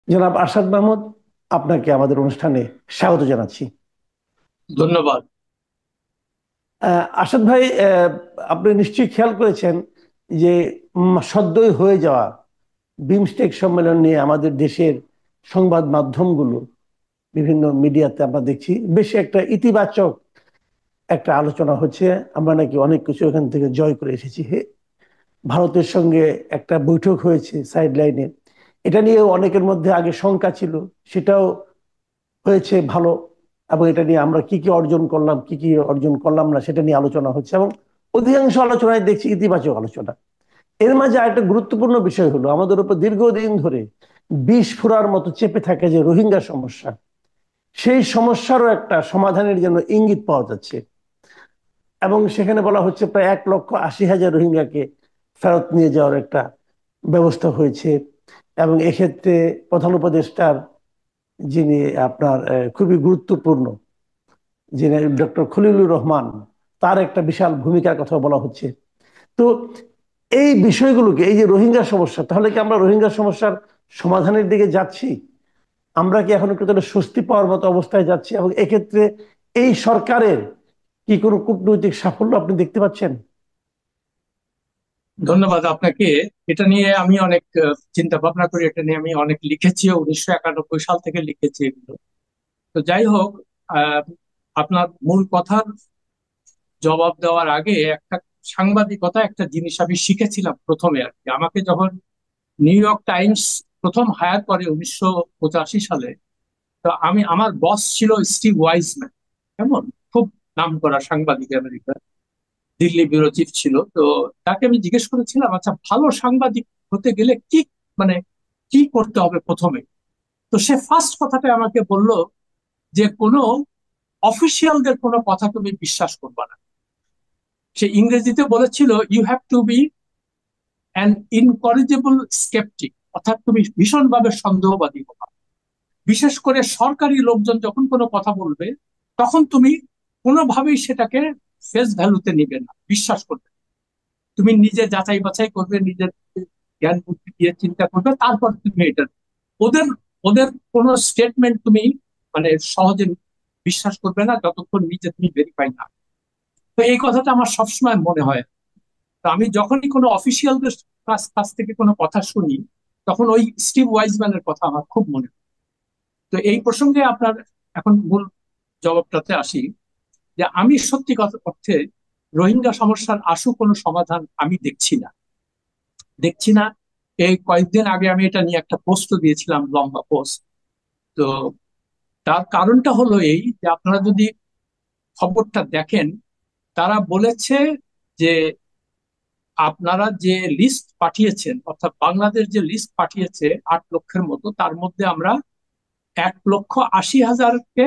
জনাব আরশাদ মাহমুদ, আপনাকে আমাদের অনুষ্ঠানে স্বাগত জানাচ্ছি। ধন্যবাদ। আরশাদ ভাই, আপনি নিশ্চয়ই খেয়াল করেছেন যে সদ্যই হয়ে যাওয়া বিমস্টেক সম্মেলন নিয়ে আমাদের দেশের সংবাদ মাধ্যমগুলো, বিভিন্ন মিডিয়াতে আমরা দেখছি বেশি একটা ইতিবাচক একটা আলোচনা হচ্ছে। আমরা নাকি অনেক কিছু এখান থেকে জয় করে এসেছি। ভারতের সঙ্গে একটা বৈঠক হয়েছে সাইড লাইনে, এটা নিয়েও অনেকের মধ্যে আগে শঙ্কা ছিল, সেটাও হয়েছে ভালো। এবং এটা নিয়ে আমরা কি কি অর্জন করলাম, কি কি অর্জন করলাম না, সেটা নিয়ে আলোচনা হচ্ছে এবং অধিকাংশ আলোচনায় দেখছি ইতিবাচক আলোচনা। এর মাঝে আরেকটা গুরুত্বপূর্ণ বিষয় হলো, আমাদের উপর দীর্ঘদিন ধরে বিষ ফোঁড়ার মতো চেপে থাকে যে রোহিঙ্গা সমস্যা, সেই সমস্যারও একটা সমাধানের জন্য ইঙ্গিত পাওয়া যাচ্ছে। এবং সেখানে বলা হচ্ছে প্রায় 1,80,000 রোহিঙ্গাকে ফেরত নিয়ে যাওয়ার একটা ব্যবস্থা হয়েছে। এবং এক্ষেত্রে প্রধান উপদেষ্টার, যিনি আপনার খুবই গুরুত্বপূর্ণ, যিনি ডক্টর খলিলুর রহমান, তার একটা বিশাল ভূমিকার কথা বলা হচ্ছে। তো এই বিষয়গুলোকে, এই যে রোহিঙ্গা সমস্যা, তাহলে কি আমরা রোহিঙ্গা সমস্যার সমাধানের দিকে যাচ্ছি? আমরা কি এখন একটু তাহলে স্বস্তি পাওয়ার মতো অবস্থায় যাচ্ছি? এবং এক্ষেত্রে এই সরকারের কি কোনো কূটনৈতিক সাফল্য আপনি দেখতে পাচ্ছেন? ধন্যবাদ আপনাকে। এটা নিয়ে আমি অনেক চিন্তা ভাবনা করি, এটা নিয়ে আমি অনেক লিখেছিও, 1991 সাল থেকে লিখেছি এগুলো। তো যাই হোক, আহ, আপনার মূল কথার জবাব দেওয়ার আগে একটা সাংবাদিকতা একটা জিনিস আমি শিখেছিলাম প্রথমে আর কি। আমাকে যখন নিউ ইয়র্ক টাইমস প্রথম হায়ার করে 1985 সালে, তো আমার বস ছিল স্টিভ ওয়াইজম্যান। কেমন, খুব নামকরা সাংবাদিক আমেরিকা, দিল্লি ব্যুরো চিফ ছিল। তো তাকে আমি জিজ্ঞেস করেছিলাম, আচ্ছা ভালো সাংবাদিক হতে গেলে কি মানে কি করতে হবে প্রথমে? তো সে ফার্স্ট কথাটা আমাকে বলল যে কোনো অফিসিয়ালদের কোনো কথা তুমি বিশ্বাস করবে না। সে ইংরেজিতে বলেছিল, you have to be an incorrigible sceptic, অর্থাৎ তুমি ভীষণভাবে সন্দেহবাদী হবা। বিশেষ করে সরকারি লোকজন যখন কোনো কথা বলবে, তখন তুমি কোনোভাবেই সেটাকে ফেস ভ্যালুতে নিবে না, বিশ্বাস করবে না। তুমি নিজে যাচাই বাছাই করবে, নিজের জ্ঞান বুদ্ধি দিয়ে চিন্তা করবে, তারপর তুমি এটা ওদের ওদের কোন স্টেটমেন্ট তুমি মানে সহজে বিশ্বাস করবে না যতক্ষণ নিজে তুমি ভেরিফাই না। তো এই কথাটা আমার সবসময় মনে হয়। তো আমি যখনই কোনো অফিসিয়ালদের কাছ কাছ থেকে কোনো কথা শুনি, তখন ওই স্টিভ ওয়াইজম্যানের কথা আমার খুব মনে হয়। তো এই প্রসঙ্গে আপনার এখন মূল জবাবটাতে আসি, যে আমি সত্যি কথা অর্থে রোহিঙ্গা সমস্যার আশু কোনো সমাধান আমি দেখছি না। এই কয়েকদিন আগে আমি এটা নিয়ে একটা পোস্ট দিয়েছিলাম, লম্বা পোস্ট। তো তার কারণটা হলো এই যে আপনারা যদি খবরটা দেখেন, তারা বলেছে যে আপনারা যে লিস্ট পাঠিয়েছেন, অর্থাৎ বাংলাদেশ যে লিস্ট পাঠিয়েছে 8 লক্ষের মতো, তার মধ্যে আমরা 1,80,000-কে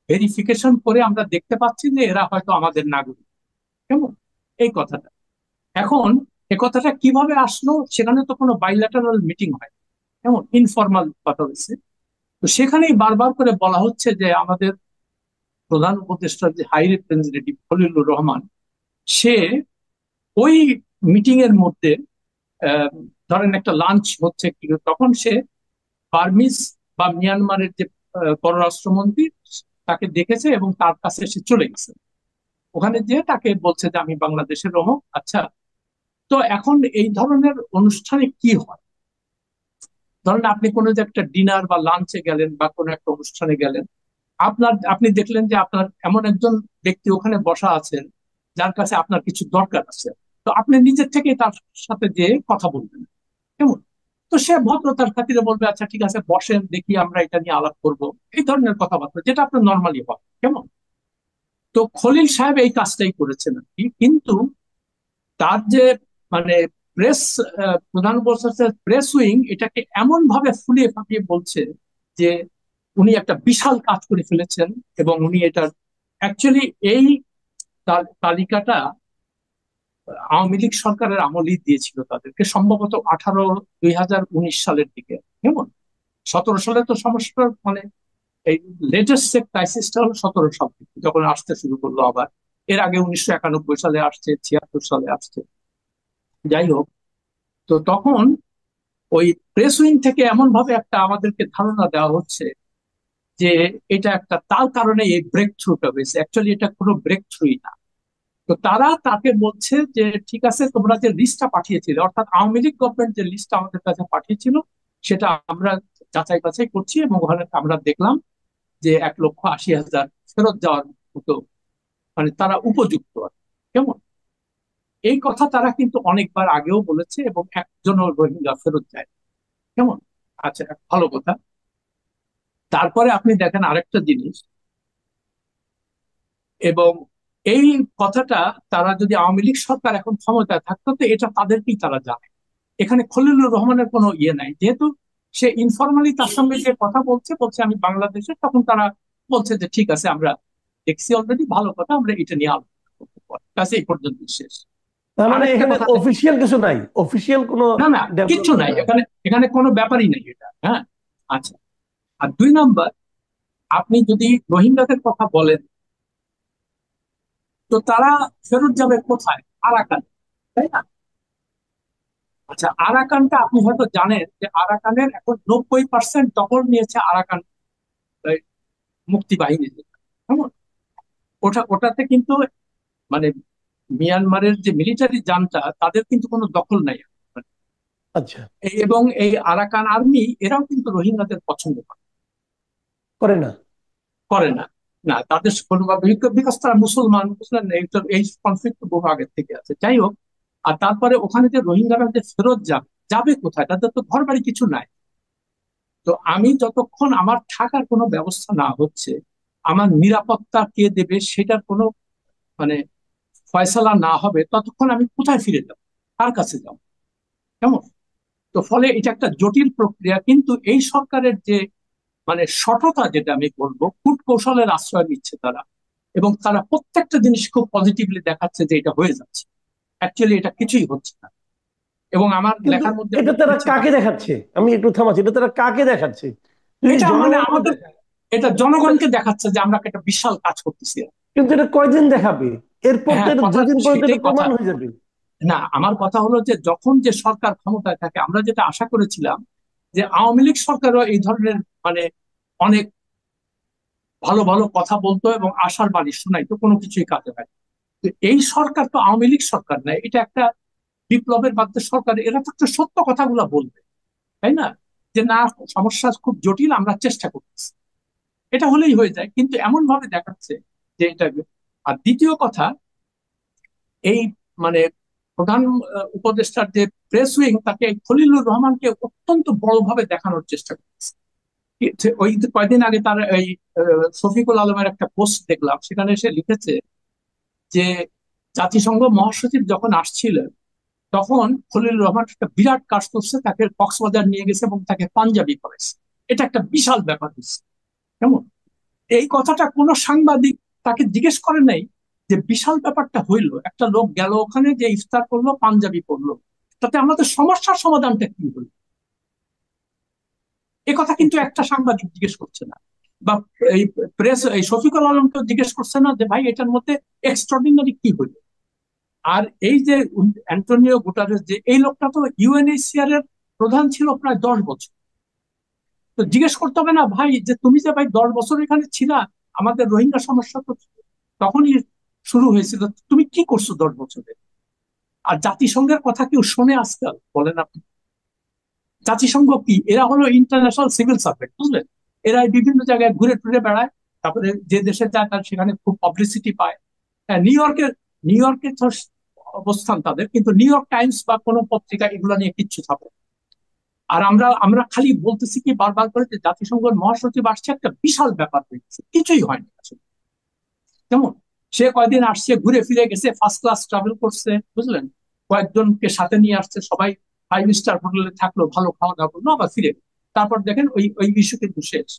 ভেরিফিকেশন করে আমরা দেখতে পাচ্ছি যে এরা হয়তো আমাদের নাগরিক। কেমন এই কথাটা? এখন এ কথাটা কিভাবে আসলো? সেখানে তো কোনো বাইল্যাটারাল মিটিং হয়, কেমন ইনফরমাল কথা হয়েছে। তো সেখানেই বারবার করে বলা হচ্ছে যে আমাদের প্রধান উপদেষ্টা যে হাই রিপ্রেজেন্টেটিভ খলিলুর রহমান, সে ওই মিটিং এর মধ্যে আহ, ধরেন একটা লাঞ্চ হচ্ছে, তখন সে বার্মিজ বা মিয়ানমারের যে পররাষ্ট্রমন্ত্রী, তাকে দেখেছে এবং তার কাছে সে চলে গেছে। ওখানে যেয়ে তাকে বলছে যে আমি বাংলাদেশের অমুক। আচ্ছা, তো এখন এই ধরনের অনুষ্ঠানে কি হয়? ধরেন আপনি কোনো যে একটা ডিনার বা লাঞ্চে গেলেন বা কোনো একটা অনুষ্ঠানে গেলেন, আপনি দেখলেন যে আপনার এমন একজন ব্যক্তি ওখানে বসা আছেন যার কাছে আপনার কিছু দরকার আছে। তো আপনি নিজের থেকে তার সাথে যে কথা বলবেন, কেমন? তো সে ভদ্রতার খাতিরে বলবে, আচ্ছা ঠিক আছে বসেন, দেখি আমরা এটা নিয়ে আলাপ করব। এই ধরনের কথাবার্তা যেটা আপনার নর্মালি হয়, কেমন? তো খলিল সাহেব এই কাজটাই করেছেন আর কি। কিন্তু তার যে মানে প্রেস, প্রধান উপদেষ্টার প্রেস উইং এটাকে এমন ভাবে ফুলিয়ে ফাঁপিয়ে বলছে যে উনি একটা বিশাল কাজ করে ফেলেছেন। এবং উনি এটা অ্যাকচুয়ালি এই তালিকাটা আওয়ামী লীগ সরকারের আমলেই দিয়েছিল তাদেরকে, সম্ভবত 2019 সালের দিকে। কেমন, 2017 সালে তো সমস্যা মানে এই লেটেস্ট যে ক্রাইসিসটা হলো 2017 সাল থেকে, যখন আসতে শুরু করলো আবার। এর আগে 1991 সালে আসছে, 1976 সালে আসছে। যাই হোক, তো তখন ওই প্রেস উইং থেকে এমন ভাবে একটা আমাদেরকে ধারণা দেওয়া হচ্ছে যে এটা একটা, তার কারণে এই ব্রেক থ্রুটা হয়েছে। অ্যাকচুয়ালি এটা কোনো ব্রেক থ্রুই না। তো তারা তাকে বলছে যে ঠিক আছে, তোমরা যে লিস্টটা পাঠিয়েছিলে, অর্থাৎ আওয়ামী লীগ গভর্নমেন্ট যে লিস্টটা আমাদের কাছে পাঠিয়েছিল, সেটা আমরা যাচাই বাছাই করছি এবং ওখানে আমরা দেখলাম যে 1,80,000 ফেরত যাওয়ার মতো, মানে তারা উপযুক্ত আর কি। কেমন, এই কথা তারা কিন্তু অনেকবার আগেও বলেছে এবং একজনও রোহিঙ্গা ফেরত যায়। কেমন, আচ্ছা, ভালো কথা। তারপরে আপনি দেখেন আরেকটা জিনিস, এবং এই কথাটা তারা যদি আওয়ামী লীগ সরকার এখন ক্ষমতায় থাকতো তো এটা তাদেরকেই তারা জানে। এখানে খলিলুর রহমানের কোনো ইয়ে নাই, যেহেতু সে ইনফরমালি তার সঙ্গে যে কথা বলছে বলছে আমি বাংলাদেশে, তখন তারা বলছে যে ঠিক আছে, আমরা দেখছি অলরেডি, ভালো কথা, আমরা এটা নিয়ে আলোচনা করতে পারি, কাছে এই পর্যন্ত শেষ। তার মানে আরেকটা এখানে কথা অফিসিয়াল কিছু নাই, অফিসিয়াল কোনো না না, কিচ্ছু ডেভেলপমেন্ট নাই নাই। এখানে, এখানে কোনো ব্যাপারই নেই এটা, হ্যাঁ। আচ্ছা, আর 2 নাম্বার, আপনি যদি রোহিঙ্গাদের কথা বলেন, তো তারা ফেরত যাবে কোথায়? আরাকান, তাই না? আচ্ছা, আরাকানটা আপনি হয়তো জানেন যে আরাকানের এখন 90% দখল নিয়েছে আরাকান এই মুক্তি বাহিনী। কেমন, ওটাতে কিন্তু মানে মিয়ানমারের যে মিলিটারি জান্টা, তাদের কিন্তু কোনো দখল নাই। আচ্ছা, এবং এই আরাকান আর্মি এরাও কিন্তু রোহিঙ্গাদের পছন্দ করে না। করে না। না, তাদের কোনোভাবে, বিকজ তারা মুসলমান, বুঝলেন না, এই কনফ্লিক্ট বহু আগের থেকে আছে। যাই হোক, আর তারপরে ওখানে যে রোহিঙ্গারা যে ফেরত যাবে, যাবে কোথায়? তাদের তো ঘর বাড়ি কিছু নাই। তো আমি যতক্ষণ আমার থাকার কোনো ব্যবস্থা না হচ্ছে, আমার নিরাপত্তা কে দেবে সেটার কোনো মানে ফয়সালা না হবে, ততক্ষণ আমি কোথায় ফিরে যাব, কার কাছে যাব? কেমন, তো ফলে এটা একটা জটিল প্রক্রিয়া। কিন্তু এই সরকারের যে মানে সততা, যেটা আমি বলবো, কূটকৌশলের আশ্রয় নিচ্ছে তারা, এবং তারা প্রত্যেকটা জিনিস খুব পজিটিভলি দেখাচ্ছে যে এটা হয়ে যাচ্ছে। অ্যাকচুয়ালি এটা কিছুই হচ্ছে না। এবং আমার কিন্তু লেখার মধ্যে আমি এটা তারা লিখেছি কাকে ভাই, দেখাচ্ছে? আমি একটু থামাচ্ছি, এটা তারা কাকে দেখাচ্ছে? যদি এটা মানে জনগণকে আমাদের, দেখায়, এটা জনগণকে দেখাচ্ছে যে আমরা একটা বিশাল কাজ করতেছি। কিন্তু এটা কয়দিন দেখাবে? এরপর তো হ্যাঁ, এটা কথা 2 দিন পরে তো এটা সেটাই কথা। প্রমাণ হয়ে যাবে। না, আমার কথা হলো যে যখন যে সরকার ক্ষমতায় থাকে, আমরা যেটা আশা করেছিলাম যে আওয়ামী লীগ সরকারও এই ধরনের মানে অনেক ভালো ভালো কথা বলতো এবং আশার বাণী শোনাইতো, কোনো কিছুই কাজে হয় না। তো এই সরকার তো আওয়ামী লীগ সরকার না, এটা একটা বিপ্লবের বাধ্য সরকার। এরা তো একটা সত্য কথাগুলো বলবে, তাই না? যে না, সমস্যা খুব জটিল, আমরা চেষ্টা করতেছি, এটা হলেই হয়ে যায়। কিন্তু এমন ভাবে দেখাচ্ছে যে এটা। আর দ্বিতীয় কথা, এই মানে প্রধান উপদেষ্টার যে প্রেস উইং, তাকে খলিলুর রহমানকে অত্যন্ত বড়ভাবে দেখানোর চেষ্টা করছে। ওই কয়দিন আগে তার এই শফিকুল আলমের একটা পোস্ট দেখলাম, সেখানে সে লিখেছে যে জাতিসংঘ মহাসচিব যখন আসছিলেন, তখন খলিলুর রহমান একটা বিরাট কাজ করছে, তাকে কক্সবাজার নিয়ে গেছে এবং তাকে পাঞ্জাবি করেছে। এটা একটা বিশাল ব্যাপার হচ্ছে। কেমন, এই কথাটা কোনো সাংবাদিক তাকে জিজ্ঞেস করে নাই যে বিশাল ব্যাপারটা হইলো, একটা লোক গেল ওখানে, যে ইফতার করলো, পাঞ্জাবি পরলো, তাতে আমাদের সমস্যার সমাধানটা কি হলো? এ কথা কিন্তু একটা সাংবাদিক জিজ্ঞেস করছে না। বা এই প্রেস, এই শফিকুল আলমকেও জিজ্ঞেস করছে না যে ভাই এটার মধ্যে এক্সট্রাঅর্ডিনারি কি হইলো। আর এই যে অ্যান্টোনিও গুটারেস, যে এই লোকটা তো ইউএনএইচসিআর এর প্রধান ছিল প্রায় 10 বছর। তো জিজ্ঞেস করতে হবে না ভাই, যে তুমি যে ভাই 10 বছর এখানে ছিলা, আমাদের রোহিঙ্গা সমস্যা তো তখনই শুরু হয়েছিল, তুমি কি করছো 10 বছরে? আর জাতিসংঘের কথা কেউ শোনে আজকাল, বলেন আপনি? জাতিসংঘ কি? এরা হলো ইন্টারন্যাশনাল সিভিল সার্ভেন্ট, বুঝলেন? এরা বিভিন্ন জায়গায় ঘুরে টুরে বেড়ায়, তারপরে যে দেশে যায় তার সেখানে খুব পাবলিসিটি পায়। হ্যাঁ, নিউ ইয়র্কের তো অবস্থান তাদের, কিন্তু নিউ ইয়র্ক টাইমস বা কোনো পত্রিকা এগুলো নিয়ে কিচ্ছু থাকে না। আর আমরা আমরা খালি বলতেছি কি বারবার করে যে জাতিসংঘের মহাসচিব আসছে, একটা বিশাল ব্যাপার হয়ে গেছে, কিছুই হয়নি আসলে। যেমন সে কয়দিন আসছে, ঘুরে ফিরে গেছে, ফার্স্ট ক্লাস ট্রাভেল করছে, বুঝলেন, কয়েকজনকে সাথে নিয়ে আসছে, সবাই 5 স্টার হোটেলে থাকলো, ভালো খাওয়া দাওয়া করলো, আবার ফিরে। তারপর দেখেন ওই ওই ইস্যু কিন্তু শেষ।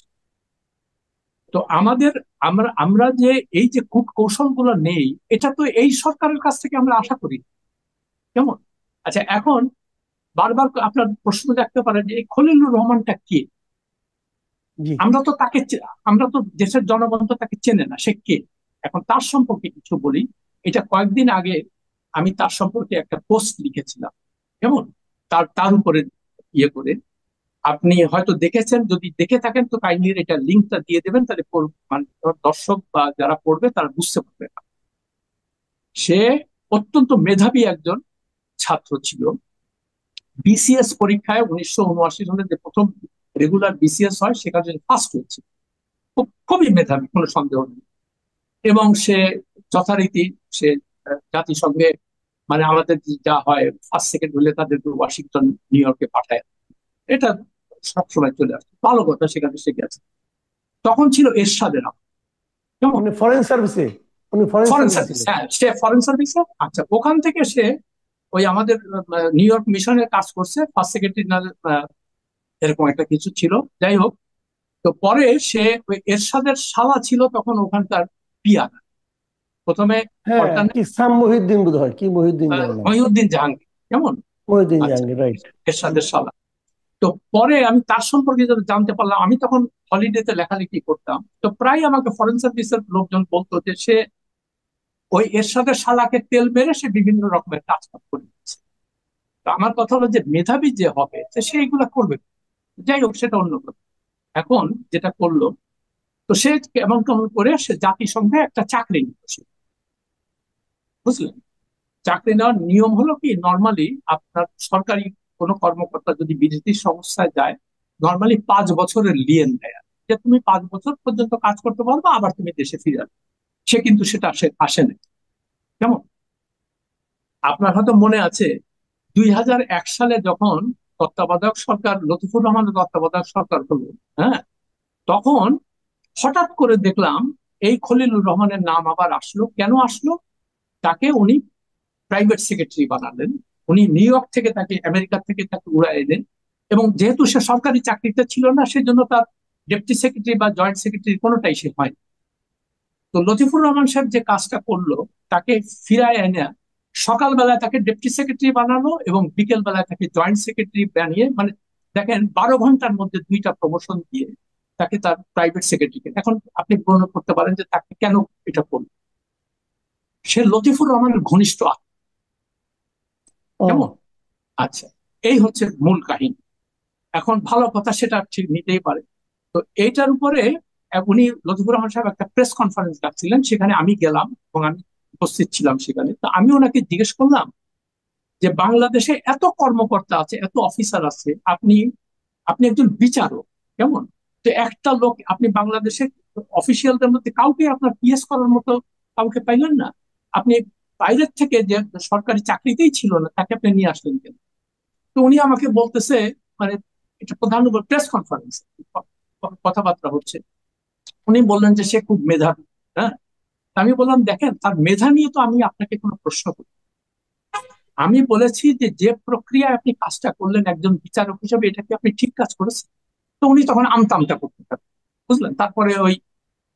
তো আমাদের, আমরা আমরা যে এই যে কূট কৌশল গুলো নেই, এটা তো এই সরকারের কাছ থেকে আমরা আশা করি। কেমন, আচ্ছা, এখন বারবার আপনার প্রশ্ন রাখতে পারেন যে এই খলিলুর রহমানটা কে? জি। আমরা তো দেশের জনগণ তো তাকে চেনে না, সে কে? এখন তার সম্পর্কে কিছু বলি। এটা কয়েকদিন আগে আমি তার সম্পর্কে একটা পোস্ট লিখেছিলাম। কেমন, তার তার উপরে ইয়ে করে। আপনি হয়তো দেখেছেন, যদি দেখে থাকেন তো কাইন্ডলি এটা লিঙ্কটা দিয়ে দেবেন, তাহলে মানে দর্শক বা যারা পড়বে তারা বুঝতে পারবে। সে অত্যন্ত মেধাবী একজন ছাত্র ছিল। বিসিএস পরীক্ষায় 1979 সালে যে প্রথম রেগুলার বিসিএস হয় সেখানে ফার্স্ট হয়েছে। খুবই মেধাবী, কোনো সন্দেহ নেই। এবং সে যথারীতি সে জাতিসংঘে, মানে আমাদের যা হয় ফার্স্ট সেকেন্ড হলে তাদেরকে ওয়াশিংটন নিউ ইয়র্কে পাঠায়, এটা সবসময় চলে আসছে, ভালো কথা, সেখানে সে গেছে। তখন ছিল এরশাদের আমল, কেমন? উনি ফরেন সার্ভিসে, উনি ফরেন ফরেন সার্ভিসে সার্ভিস, ছিলেন। হ্যাঁ, সে ফরেন সার্ভিসে। আচ্ছা, ওখান থেকে সে ওই আমাদের নিউ ইয়র্ক মিশনের কাজ করছে, ফার্স্ট সেক্রেটারি এরকম একটা কিছু ছিল, যাই হোক। তো পরে সে ওই এরশাদের শালা ছিল তখন ওখানকার পিয়ার, প্রথমে হ্যাঁ, অল্টারনেট কি সাম মহিউদ্দিন বোধ হয়, কি মহিউদ্দিন জানি নাম। মহিউদ্দিন জাহাঙ্গীর, কেমন? মহিউদ্দিন আচ্ছা, জাহাঙ্গীর, রাইট। এরশাদের শালা। তো পরে আমি তার সম্পর্কে যখন জানতে পারলাম, আমি তখন হলিডেতে লেখালেখি করতাম, তো প্রায় আমাকে ফরেন সার্ভিসের লোকজন বলতো যে সে ওই এরশাদের শালাকে তেল মেরে সে বিভিন্ন রকমের কাজ করে দিচ্ছে। তো আমার কথা হলো যে মেধাবী যে হবে সে এইগুলা করবে। যাই হোক, সেটা অন্য কথা। এখন যেটা করলো, তো সে কেমন কেমন করে সে জাতিসংঘে একটা চাকরি নিল সে, বুঝলেন? চাকরি নেওয়ার নিয়ম হলো কি, নর্মালি আপনার সরকারি কোনো কর্মকর্তা যদি বিদেশি সংস্থায় যায়, নর্মালি 5 বছরের লিয়েন দেয়, যে তুমি 5 বছর পর্যন্ত কাজ করতে পারবে, আবার তুমি দেশে ফিরে আসবে। সে কিন্তু সেটা আসে না, কেমন? আপনার হয়তো মনে আছে 2001 সালে যখন তত্ত্বাবধায়ক সরকার, লতিফুর রহমানের তত্ত্বাবধায়ক সরকার হলো, হ্যাঁ, তখন হঠাৎ করে দেখলাম এই খলিলুর রহমানের নাম আবার আসলো। কেন আসলো? তাকে উনি প্রাইভেট সেক্রেটারি বানালেন। উনি নিউ ইয়র্ক থেকে তাকে, আমেরিকা থেকে তাকে উড়াই এলেন। এবং যেহেতু সে সরকারি চাকরিতে ছিল না, সেজন্য তার ডেপুটি সেক্রেটারি বা জয়েন্ট সেক্রেটারি কোনোটাই সে হয়। তো লতিফুর রহমান সাহেব যে কাজটা করলো, তাকে ফিরায় এনে সকালবেলায় তাকে ডেপুটি সেক্রেটারি বানানো এবং বিকেল বেলায় তাকে জয়েন্ট সেক্রেটারি বানিয়ে, মানে দেখেন 12 ঘন্টার মধ্যে 2টা প্রমোশন দিয়ে তাকে তার প্রাইভেট সেক্রেটারি। এখন আপনি গ্রহণ করতে পারেন যে তাকে কেন এটা করলো। সে লতিফুর রহমানের ঘনিষ্ঠ কেমন? ও, আচ্ছা, এই হচ্ছে মূল কাহিনী। এখন ভালো কথা, সেটা ঠিক নিতেই পারে। তো এইটার উপরে উনি, লতিফুর রহমান সাহেব একটা প্রেস কনফারেন্স ডাকছিলেন, সেখানে আমি গেলাম এবং আমি উপস্থিত ছিলাম সেখানে। তো আমি ওনাকে জিজ্ঞেস করলাম যে বাংলাদেশে এত কর্মকর্তা আছে, এত অফিসার আছে, আপনি আপনি একজন বিচারক, কেমন? তো একটা লোক আপনি বাংলাদেশের অফিসিয়ালদের মধ্যে কাউকে আপনার পিএস করার মতো কাউকে পাইলেন না। আপনি বাইরের থেকে যে সরকারি চাকরিতেই ছিল না, তাকে আপনি নিয়ে আসলেন কেন? তো উনি আমাকে বলতেছে, মানে এটা প্রধান প্রেস কনফারেন্স কথাবার্তা হচ্ছে, উনি বললেন যে সে খুব মেধাবী। হ্যাঁ, আমি বললাম দেখেন, তার মেধা নিয়ে তো আমি আপনাকে কোনো প্রশ্ন করি। আমি বলেছি যে যে প্রক্রিয়ায় আপনি কাজটা করলেন একজন বিচারক হিসেবে, এটা কি আপনি ঠিক কাজ করেছেন? তো উনি তখন আমতা আমতা করতে থাকেন, বুঝলেন? তারপরে ওই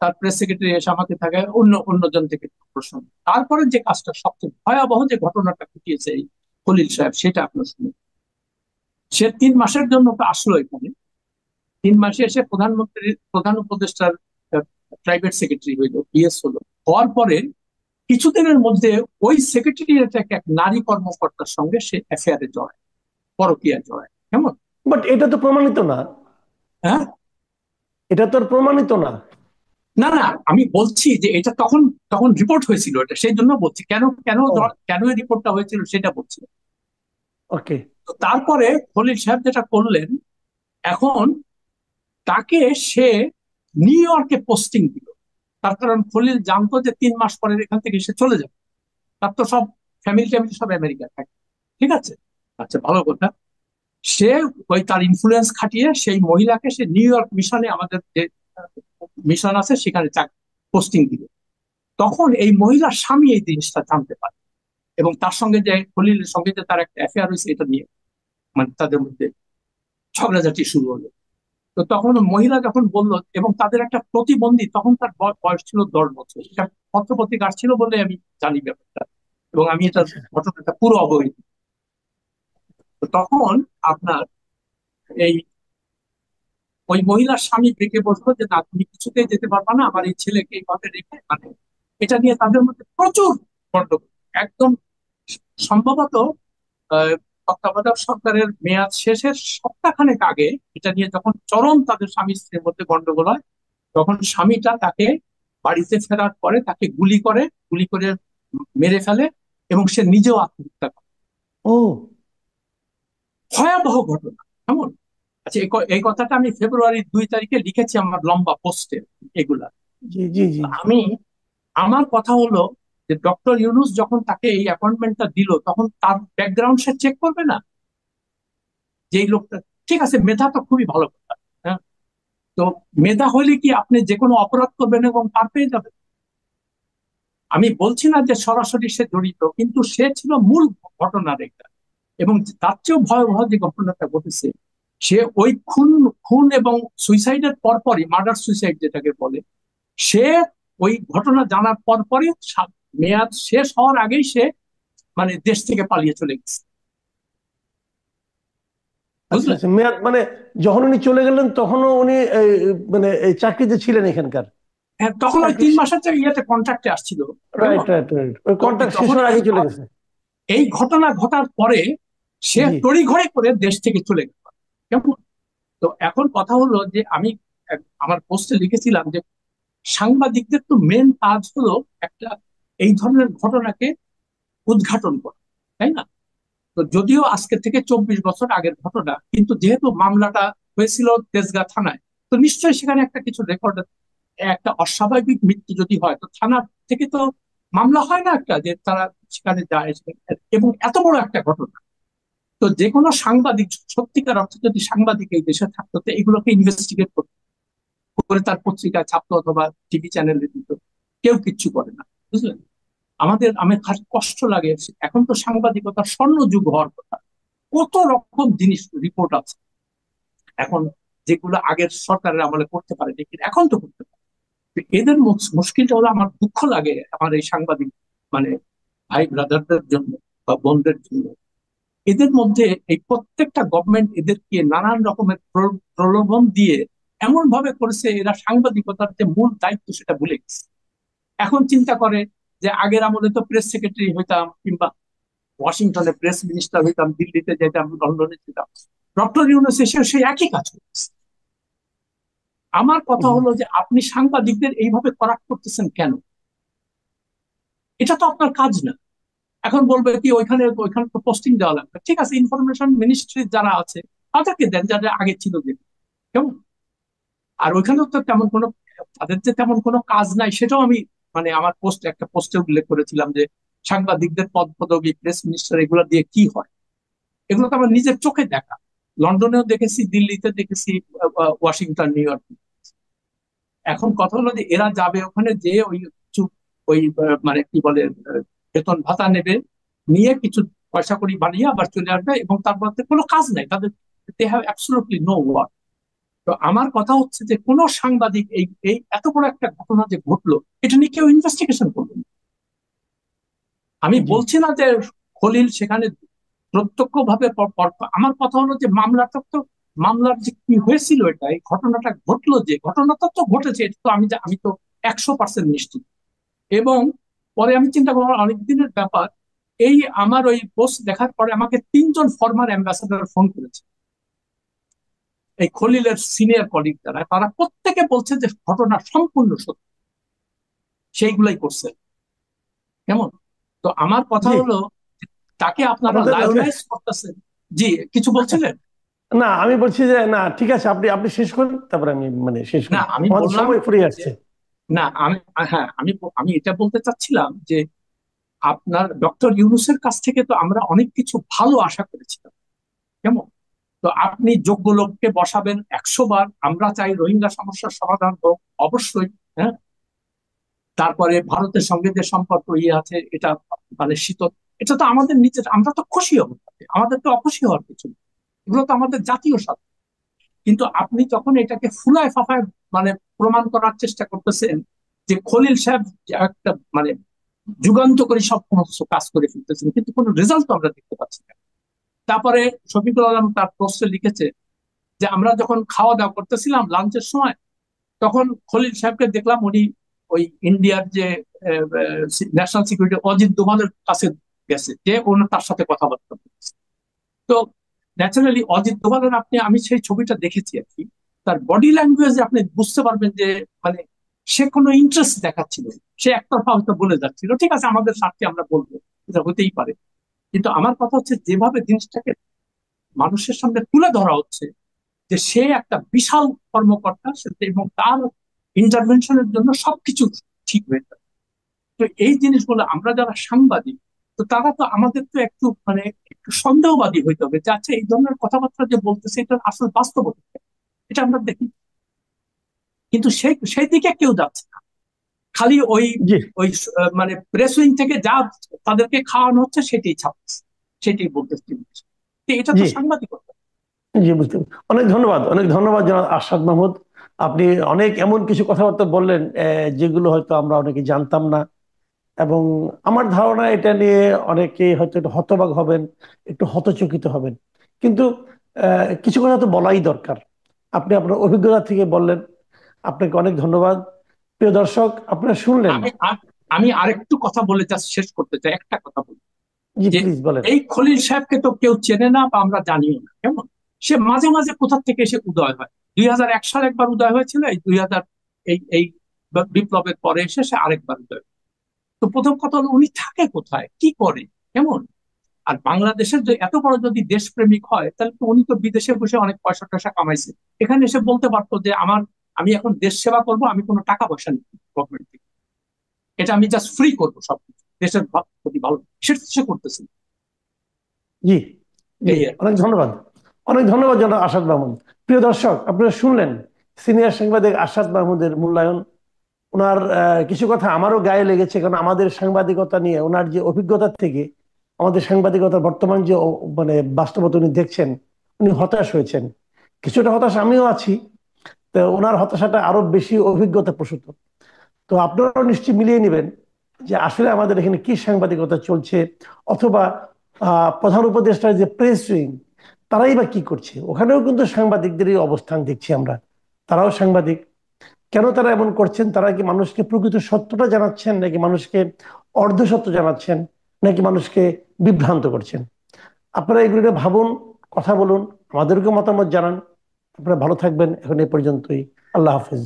তার প্রেস সেক্রেটারি এসে আমাকে থাকে অন্যজন থেকে প্রশ্ন। তারপরে যে কাজটা সবচেয়ে ভয়াবহ যে ঘটনাটা ঘটিয়েছে এই খলিল সাহেব, সেটা আপনার শুনে। সে 3 মাসের জন্য তো আসলো এখানে। 3 মাসে এসে প্রধানমন্ত্রীর প্রধান উপদেষ্টার প্রাইভেট সেক্রেটারি হইলো, পিএস হলো। হওয়ার পরে কিছুদিনের মধ্যে ওই সেক্রেটারিয়েট এক নারী কর্মকর্তার সঙ্গে সে অ্যাফেয়ারে জড়ায়, পরকীয়ায় জড়ায়, কেমন? বাট এটা তো প্রমাণিত না। হ্যাঁ, এটা তো আর প্রমাণিত না। না না, আমি বলছি যে এটা তখন তখন রিপোর্ট হয়েছিল, এটা সেই জন্য বলছি, কেন কেন ও, কেন এই রিপোর্টটা হয়েছিল সেটা বলছি। ওকে। তো তারপরে খলিল সাহেব যেটা করলেন, এখন তাকে সে নিউ ইয়র্কে পোস্টিং দিল। তার কারণ খলিল জানতো যে 3 মাস পরে এখান থেকে সে চলে যাবে, তার তো সব ফ্যামিলি ট্যামিলি সব আমেরিকা থাকে, ঠিক আছে? আচ্ছা, ভালো কথা। সে ওই তার ইনফ্লুয়েন্স খাটিয়ে সেই মহিলাকে সে নিউ ইয়র্ক মিশনে, আমাদের যে মিশন আছে সেখানে পোস্টিং দিল। তখন এই মহিলার স্বামী এই জিনিসটা জানতে পারে এবং তার সঙ্গে যে খলিলের সঙ্গে যে তার একটা অ্যাফেয়ার হয়েছে এটা নিয়ে, মানে তাদের মধ্যে ঝগড়াঝাটি শুরু হলো। তো তখন মহিলা যখন বললো, এবং তাদের একটা প্রতিবন্ধী, তখন তার বয়স ছিল 10 বছর, এটা পত্রপত্রিকা ছিল বলে আমি জানি ব্যাপারটা, এবং আমি এটা আচ্ছা। ঘটনাটা পুরো অবহিত। তো তখন আপনার এই ওই মহিলার স্বামী ডেকে বসলো যে না, তুমি কিছুতেই যেতে পারবা না আমার এই ছেলেকে এইভাবে রেখে, মানে এটা নিয়ে তাদের মধ্যে প্রচুর গন্ডগোল। একদম সম্ভবত তত্ত্বাবধায়ক সরকারের মেয়াদ শেষের সপ্তাহখানেক আগে এটা নিয়ে যখন চরম তাদের স্বামী স্ত্রীর মধ্যে গন্ডগোল হয়, তখন স্বামীটা তাকে বাড়িতে ফেরার পরে তাকে গুলি করে মেরে ফেলে এবং সে নিজেও আত্মহত্যা করে। ও ভয়াবহ ঘটনা। কেমন? আচ্ছা, এই কথাটা আমি ফেব্রুয়ারি 2 তারিখে লিখেছি আমার লম্বা পোস্টে এগুলা। জি জি জি। আমি আমার কথা হলো যে ডক্টর ইউনূস যখন তাকে এই অ্যাপয়েন্টমেন্টটা দিল, তখন তার ব্যাকগ্রাউন্ড সে চেক করবে না? যে এই লোকটা, ঠিক আছে, মেধা তো খুবই ভালো কথা, হ্যাঁ, তো মেধা হলে কি আপনি যে কোনো অপরাধ করবেন এবং পার পেয়ে যাবেন? আমি বলছি না যে সরাসরি সে জড়িত, কিন্তু সে ছিল মূল ঘটনার একটা। এবং তার চেয়েও ভয়াবহ যে ঘটনাটা ঘটেছে, সে ওই খুন খুন এবং সুইসাইডের পরপরই, মার্ডার সুইসাইড যেটাকে বলে, সে ওই ঘটনা জানার পরপরই মেয়াদ শেষ হওয়ার আগেই সে মানে দেশ থেকে পালিয়ে চলে গেছে। আচ্ছা বুঝলেন? আচ্ছা, মেয়াদ মানে যখন উনি চলে গেলেন তখনও উনি মানে এই চাকরিতে ছিলেন এখানকার? হ্যাঁ, তখন ওই চাকরি। 3 মাসের ইয়েতে কন্ট্রাক্টে আসছিল। রাইট কেমন? রাইট রাইট, ওই তো কন্ট্রাক্ট শেষ তখন হওয়ার আগে চলে গেছে। এই ঘটনা ঘটার পরে সে জি তড়িঘড়ি করে দেশ থেকে চলে গেল। কেমন? তো এখন কথা হলো যে আমি আমার পোস্টে লিখেছিলাম যে সাংবাদিকদের তো মেন কাজ হলো একটা এই ধরনের ঘটনাকে উদ্ঘাটন করা, তাই না? তো যদিও আজকে থেকে 24 বছর আগের ঘটনা, কিন্তু যেহেতু মামলাটা হয়েছিল তেজগাঁ থানায়, তো নিশ্চয়ই সেখানে একটা কিছু রেকর্ড, একটা অস্বাভাবিক মৃত্যু যদি হয় তো থানা থেকে তো মামলা হয় না একটা, যে তারা সেখানে যায় এবং এত বড় একটা ঘটনা। তো যে কোনো সাংবাদিক, সত্যিকার অর্থে যদি সাংবাদিক এই দেশে থাকতো, তো এগুলোকে ইনভেস্টিগেট করে তার পত্রিকায় ছাপতো অথবা টিভি চ্যানেলে দিত। কেউ কিচ্ছু করে না। বুঝলেন? আমি কষ্ট লাগে। এখন তো সাংবাদিকতার স্বর্ণ যুগ হওয়ার কথা, কত রকম জিনিস রিপোর্ট আছে এখন, যেগুলো আগের সরকারের আমলে করতে পারেনি, কিন্তু এখন তো করতে পারে। তো এদের মুশকিলটা হলো, আমার দুঃখ লাগে আমার এই সাংবাদিক মানে ভাই ব্রাদারদের জন্য বা বোনদের জন্য। এদের মধ্যে এই প্রত্যেকটা গভর্নমেন্ট এদেরকে নানান রকমের প্রলোভন দিয়ে এমন ভাবে করেছে, এরা সাংবাদিকতার যে মূল দায়িত্ব সেটা ভুলে গেছে। এখন চিন্তা করে যে আগের আমলে তো প্রেস সেক্রেটারি হইতাম, কিংবা ওয়াশিংটনে প্রেস মিনিস্টার হইতাম, দিল্লিতে যেতাম, লন্ডনে যেতাম। ডক্টর ইউনূস এসে সেই একই কাজ করতেছে। আমার কথা জি হলো যে আপনি সাংবাদিকদের এইভাবে করাপ্ট করতেছেন কেন? এটা তো আপনার কাজ না। এখন বলবে কি ওইখানে ওইখানে তো পোস্টিং দেওয়া লাগবে, ঠিক আছে, ইনফরমেশন মিনিস্ট্রি যারা আছে তাদেরকে দেন, যারা আগে ছিল যে। কেমন? আর ওইখানেও তো তেমন কোনো, তাদের যে তেমন কোনো কাজ নাই সেটাও আমি মানে আমার একটা পোস্টে উল্লেখ করেছিলাম যে সাংবাদিকদের পদ পদবি, প্রেস মিনিস্টার, এগুলো দিয়ে কি হয় এগুলো তো আমার নিজের চোখে দেখা। লন্ডনেও দেখেছি, দিল্লিতে দেখেছি, ওয়াশিংটন, নিউ ইয়র্ক। এখন কথা হলো যে এরা যাবে ওখানে, যে ওই কিছু ওই মানে কি বলে বেতন ভাতা নেবে, নিয়ে কিছু পয়সা কড়ি বানিয়ে আবার চলে আসবে, এবং তারপর কোনো কাজ নাই তাদের। They have absolutely no work. তো আমার কথা হচ্ছে যে কোন সাংবাদিক এই এই এত বড় একটা ঘটনা যে ঘটলো, এটা নিয়ে কেউ ইনভেস্টিগেশন করবে না। আমি জি। বলছি না যে খলিল সেখানে প্রত্যক্ষ ভাবে আমার কথা হলো যে মামলাটা তো, মামলার যে কি হয়েছিল, এটা এই ঘটনাটা ঘটলো, যে ঘটনাটা তো ঘটেছে, এটা তো আমি তো 100% নিশ্চিত। এবং পরে আমি চিন্তা করলাম, অনেক দিনের ব্যাপার, এই আমার ওই পোস্ট দেখার পরে আমাকে 3জন ফরমার অ্যাম্বাসাডার ফোন করেছে, এই খলিলের সিনিয়র কলিগ যারা, তারা প্রত্যেকে বলছে যে ঘটনা সম্পূর্ণ সত্য, সেইগুলাই করছে। কেমন? তো আমার কথা জি। হলো, তাকে আপনারা আমাদের লায়োনাইজ করতেছেন। জি, কিছু বলছিলেন? না, আমি বলছি যে না, ঠিক আছে, আপনি আপনি শেষ করুন, তারপরে আমি মানে শেষ না, করি। আমি আমাদের বললাম সময় ফুরিয়ে যে, আসছে। না আমি, হ্যাঁ, আমি এটা বলতে চাচ্ছিলাম যে আপনার ডক্টর ইউনূসের কাছ থেকে তো আমরা অনেক কিছু ভালো আশা করেছিলাম। কেমন? তো আপনি যোগ্য লোককে বসাবেন 100 বার, আমরা চাই রোহিঙ্গা সমস্যার সমাধান হোক, অবশ্যই, হ্যাঁ, তারপরে ভারতের সঙ্গে যে সম্পর্ক ইয়ে আছে এটা মানে শীতল, এটা তো আমাদের নিজের, আমরা তো খুশি হব তাতে। আমাদের তো অখুশি হওয়ার কিছু নেই। এগুলো তো আমাদের জাতীয় স্বার্থ। কিন্তু আপনি যখন এটাকে ফুলায় ফাফায় মানে প্রমাণ করার চেষ্টা করতেছেন যে খলিল সাহেব একটা মানে যুগান্তকারী সব সমস্ত কাজ করে ফেলতেছেন, কিন্তু কোনো রেজাল্ট তো আমরা দেখতে পাচ্ছি না। তারপরে শফিকুল আলম তার পোস্টে লিখেছে যে আমরা যখন খাওয়া দাওয়া করতেছিলাম লাঞ্চের সময়, তখন খলিল সাহেবকে দেখলাম, উনি ওই ইন্ডিয়ার যে ন্যাশনাল সিকিউরিটি অজিত দোভালের কাছে গেছে, যে ওনার তার সাথে কথাবার্তা বলছে। তো ন্যাচারালি অজিত দোভালের আমি সেই ছবিটা দেখেছি আর কি, তার বডি ল্যাঙ্গুয়েজ আপনি বুঝতে পারবেন যে মানে সে কোনো ইন্টারেস্ট দেখাচ্ছিল না। সে একতরফা হয়তো বলে যাচ্ছিল, ঠিক আছে আমাদের স্বার্থে আমরা বলবো, এটা হতেই পারে। কিন্তু আমার কথা হচ্ছে যেভাবে জিনিসটাকে মানুষের সামনে তুলে ধরা হচ্ছে যে সে একটা বিশাল কর্মকর্তা, এবং তার ইন্টারভেনশনের জন্য সবকিছু ঠিক হয়ে যাবে। তো এই জিনিসগুলো আমরা যারা সাংবাদিক, তো তারা তো আমাদের তো একটু একটু সন্দেহবাদী হইতে হবে যে আচ্ছা এই ধরনের কথাবার্তা যে বলতেছে এটার আসল বাস্তবতা কি? এটা আমরা দেখি, কিন্তু সেই সেই দিকে কেউ যাচ্ছে না। খালি ওই জি। ওই প্রেস উইং থেকে যা তাদেরকে খাওয়ানো হচ্ছে সেটাই ছাপছে, সেটাই বলতেছে। তো এটা তো জি। সাংবাদিকতা। জি, বুঝতে পেরেছি। অনেক ধন্যবাদ, অনেক ধন্যবাদ জনাব আরশাদ মাহমুদ। আপনি অনেক এমন কিছু কথাবার্তা বললেন যেগুলো হয়তো আমরা অনেকে জানতাম না, এবং আমার ধারণা এটা নিয়ে অনেকে হয়তো একটু হতবাক হবেন, একটু হতচকিত হবেন। কিন্তু কিছু কথা তো বলাই দরকার। আপনি আপনার অভিজ্ঞতা থেকে বললেন, আপনাকে অনেক ধন্যবাদ। প্রিয় দর্শক, আপনারা শুনলেন। আমি আমি আরেকটু কথা বলে জাস্ট শেষ করতে চাই, একটা কথা বলি জি, যে প্লিজ বলেন। এই খলিল সাহেবকে তো কেউ চেনে না বা আমরা জানিও না, কেমন সে মাঝে মাঝে কোথা থেকে এসে উদয় হয়। 2001 সালে একবার উদয় হয়েছিল, এই 2000 এই বিপ্লবের পরে এসে সে আরেকবার উদয় হয়। তো প্রথম কথা হলো উনি থাকে কোথায়, কি করে, কেমন? আর বাংলাদেশের যে এত বড় যদি দেশপ্রেমিক হয় তাহলে তো উনি তো বিদেশে বসে অনেক পয়সা টয়সা কামাইছে, এখানে এসে বলতে পারতো যে আমি এখন দেশ সেবা করব, আমি কোনো টাকা পয়সা নিই গভর্নমেন্ট থেকে, এটা আমি জাস্ট ফ্রি করবো সবকিছু দেশের প্রতি ভালো, সেটা তো সে করতেছে না। জি। জি। এই আর কি। অনেক ধন্যবাদ, অনেক ধন্যবাদ জনাব আরশাদ মাহমুদ। প্রিয় দর্শক, আপনারা শুনলেন সিনিয়র সাংবাদিক আরশাদ মাহমুদের মূল্যায়ন। ওনার কিছু কথা আমারও গায়ে লেগেছে, কারণ আমাদের সাংবাদিকতা নিয়ে ওনার যে অভিজ্ঞতা থেকে আমাদের সাংবাদিকতার বর্তমান যে বাস্তবতা উনি দেখছেন, উনি হতাশ হয়েছেন। কিছুটা হতাশ আমিও আছি। তো ওনার হতাশাটা আরো বেশি অভিজ্ঞতা প্রসূত। তো আপনারাও নিশ্চয়ই মিলিয়ে নেবেন যে আসলে আমাদের এখানে কি সাংবাদিকতা চলছে, অথবা প্রধান উপদেষ্টার যে প্রেস উইং, তারাই বা কি করছে। ওখানেও কিন্তু সাংবাদিকদেরই অবস্থান দেখছি আমরা। তারাও সাংবাদিক। কেন তারা এমন করছেন? তারা কি মানুষকে প্রকৃত সত্যটা জানাচ্ছেন, নাকি মানুষকে অর্ধ সত্য জানাচ্ছেন, নাকি মানুষকে বিভ্রান্ত করছেন? আপনারা এগুলো নিয়ে ভাবুন, কথা বলুন, আমাদেরকে মতামত জানান। আপনারা ভালো থাকবেন। এখন এই পর্যন্তই। আল্লাহ হাফেজ।